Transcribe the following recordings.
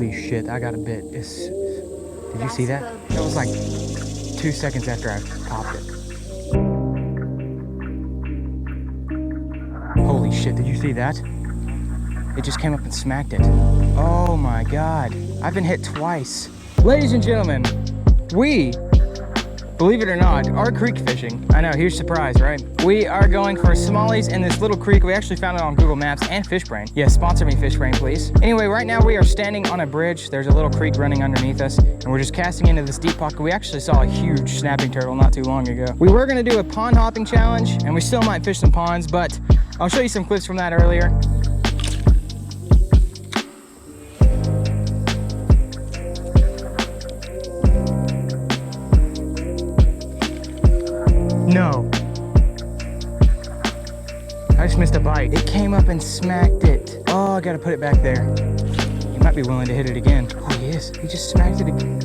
Holy shit, I got a bit. Did you see that? That was like 2 seconds after I popped it. Holy shit, did you see that? It just came up and smacked it. Oh my God. I've been hit twice. Ladies and gentlemen, we, believe it or not, are creek fishing. I know, huge surprise, right? We are going for smallies in this little creek. We actually found it on Google Maps and Fishbrain. Yeah, sponsor me, Fishbrain, please. Anyway, right now we are standing on a bridge. There's a little creek running underneath us, and we're just casting into this deep pocket. We actually saw a huge snapping turtle not too long ago. We were gonna do a pond hopping challenge, and we still might fish some ponds, but I'll show you some clips from that earlier. No. I just missed a bite. It came up and smacked it. Oh, I gotta put it back there. He might be willing to hit it again. Oh, he is. He just smacked it again.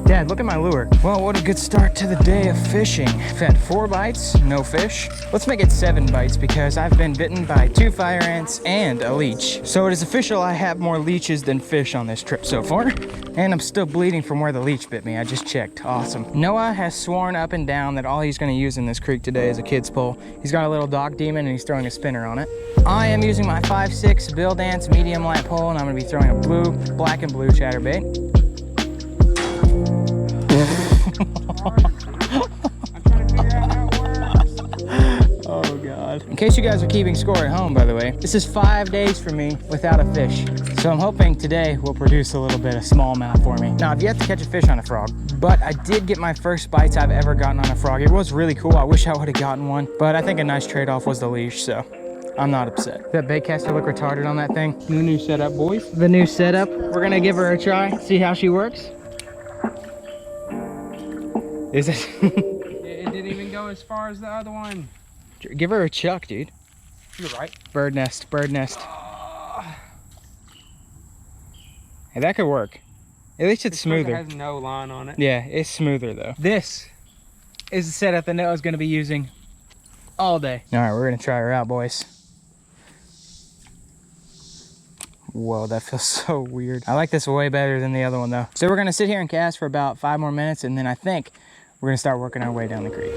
Dad, look at my lure. Well, what a good start to the day of fishing. I've had 4 bites, no fish. Let's make it 7 bites because I've been bitten by 2 fire ants and a leech. So it is official, I have more leeches than fish on this trip so far. And I'm still bleeding from where the leech bit me. I just checked. Awesome. Noah has sworn up and down that all he's going to use in this creek today is a kid's pole. He's got a little dog demon and he's throwing a spinner on it. I am using my 5'6" Bill Dance medium light pole, and I'm going to be throwing a black and blue chatterbait. Oh God. In case you guys are keeping score at home, by the way, this is 5 days for me without a fish. So I'm hoping today will produce a little bit of smallmouth for me. Now, I've yet to catch a fish on a frog, but I did get my first bites I've ever gotten on a frog. It was really cool. I wish I would have gotten one, but I think a nice trade-off was the leash, so I'm not upset. That bait caster look retarded on that thing. The new setup, boys. The new setup. We're gonna give her a try, see how she works. Is it? It didn't even go as far as the other one. Give her a chuck, dude. You're right. Bird nest, bird nest. Hey, that could work. At least it's smoother. It has no line on it. Yeah, it's smoother though. This is the setup that Noah's gonna be using all day. All right, we're gonna try her out, boys. Whoa, that feels so weird. I like this way better than the other one though. So we're gonna sit here and cast for about 5 more minutes, and then I think we're gonna start working our way down the creek.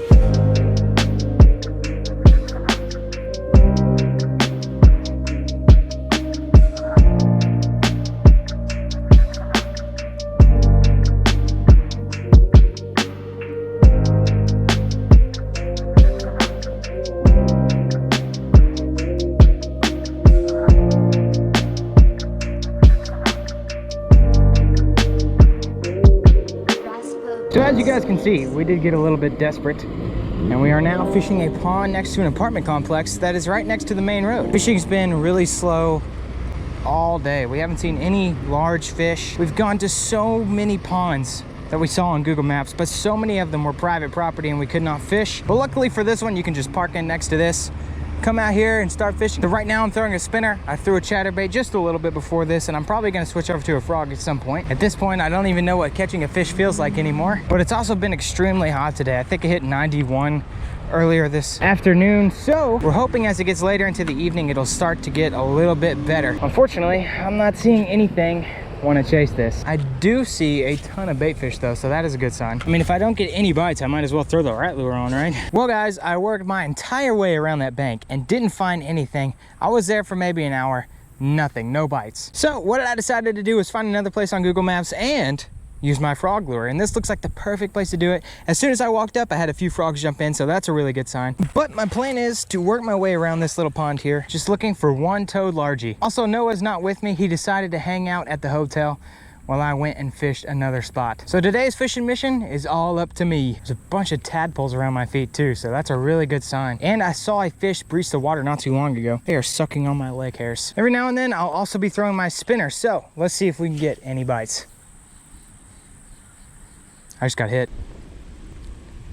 So as you guys can see, we did get a little bit desperate, and we are now fishing a pond next to an apartment complex that is right next to the main road. Fishing's been really slow all day. We haven't seen any large fish. We've gone to so many ponds that we saw on Google Maps, but so many of them were private property and we could not fish. But luckily for this one, you can just park in next to this, come out here and start fishing. So right now I'm throwing a spinner. I threw a chatterbait just a little bit before this, and I'm probably gonna switch over to a frog at some point. At this point, I don't even know what catching a fish feels like anymore, but it's also been extremely hot today. I think it hit 91 earlier this afternoon. So we're hoping as it gets later into the evening, it'll start to get a little bit better. Unfortunately, I'm not seeing anything want to chase this. I do see a ton of bait fish though, so that is a good sign. I mean, if I don't get any bites, I might as well throw the rat lure on, right? Well guys, I worked my entire way around that bank and didn't find anything. I was there for maybe an hour, nothing, no bites. So what I decided to do was find another place on Google Maps and use my frog lure, and this looks like the perfect place to do it. As soon as I walked up, I had a few frogs jump in, so that's a really good sign. But my plan is to work my way around this little pond here, just looking for one toad largie. Also, Noah's not with me. He decided to hang out at the hotel while I went and fished another spot. So today's fishing mission is all up to me. There's a bunch of tadpoles around my feet too, so that's a really good sign. And I saw a fish breach the water not too long ago. They are sucking on my leg hairs. Every now and then, I'll also be throwing my spinner, so let's see if we can get any bites. I just got hit.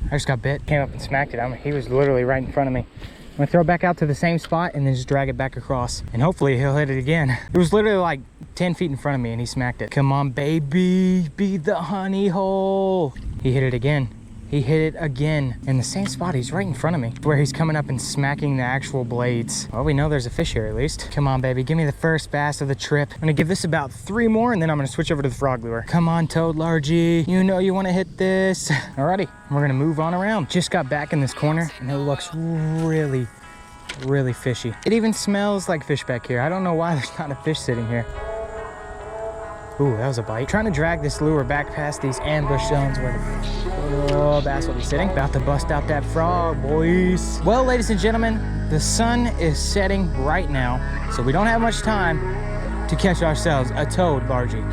I just got bit. Came up and smacked it. He was literally right in front of me. I'm gonna throw it back out to the same spot and then just drag it back across. And hopefully he'll hit it again. It was literally like 10 feet in front of me and he smacked it. Come on, baby, be the honey hole. He hit it again. he hit it again in the same spot. He's right in front of me, where he's coming up and smacking the actual blades. Well, we know there's a fish here at least. Come on, baby, give me the first bass of the trip. I'm gonna give this about 3 more, and then I'm gonna switch over to the frog lure. Come on, toad largie, you know you wanna hit this. Alrighty, we're gonna move on around. Just got back in this corner, and it looks really fishy. It even smells like fish back here. I don't know why there's not a fish sitting here. Ooh, that was a bite. Trying to drag this lure back past these ambush zones where the bass will be sitting. About to bust out that frog, boys. Well, ladies and gentlemen, the sun is setting right now, so we don't have much time to catch ourselves a toad largie.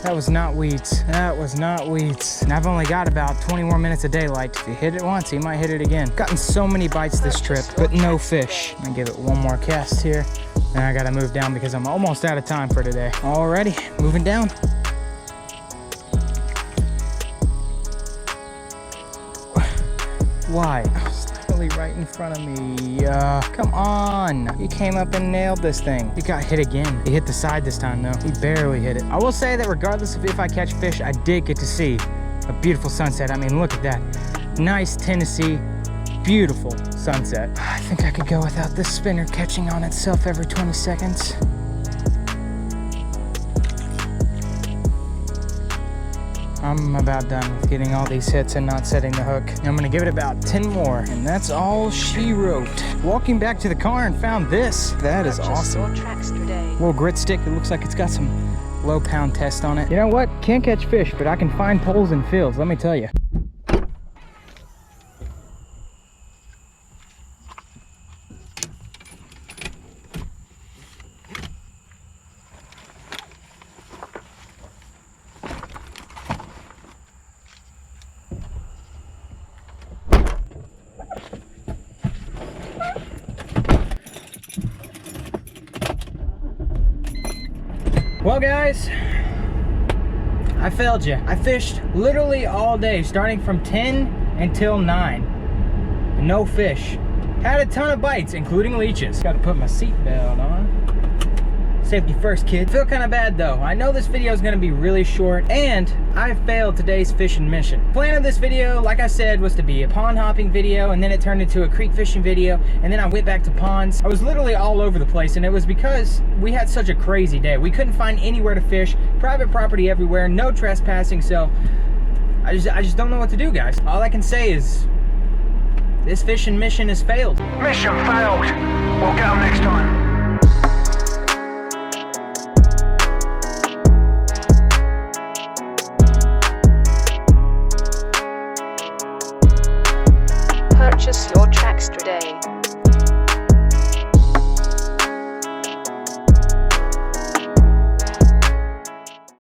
That was not Wheats. That was not Wheats. And I've only got about 20 more minutes of daylight. If you hit it once, you might hit it again. Gotten so many bites this trip, but no fish. I'm gonna give it one more cast here. And I gotta move down because I'm almost out of time for today. Alrighty, moving down. Why? Right in front of me. Come on. He came up and nailed this thing. He got hit again. He hit the side this time though. He barely hit it. I will say that regardless of if I catch fish, I did get to see a beautiful sunset. I mean, look at that. Nice Tennessee, beautiful sunset. I think I could go without this spinner catching on itself every 20 seconds. I'm about done with getting all these hits and not setting the hook. I'm gonna give it about 10 more, and that's all she wrote. Walking back to the car and found this. That is awesome. Little grit stick. It looks like it's got some low pound test on it. You know what? Can't catch fish, but I can find poles in fields, let me tell you. Well, guys, I failed you. I fished literally all day, starting from 10 until 9. No fish. Had a ton of bites, including leeches. Got to put my seatbelt on. Safety first, kid. Feel kind of bad though. I know this video is going to be really short, and I failed today's fishing mission. Plan of this video, like I said, was to be a pond hopping video, and then it turned into a creek fishing video, and then I went back to ponds. I was literally all over the place, and it was because we had such a crazy day. We couldn't find anywhere to fish, private property everywhere, no trespassing, so I just don't know what to do, guys. All I can say is this fishing mission has failed. Mission failed. We'll get them next time. Purchase your tracks today.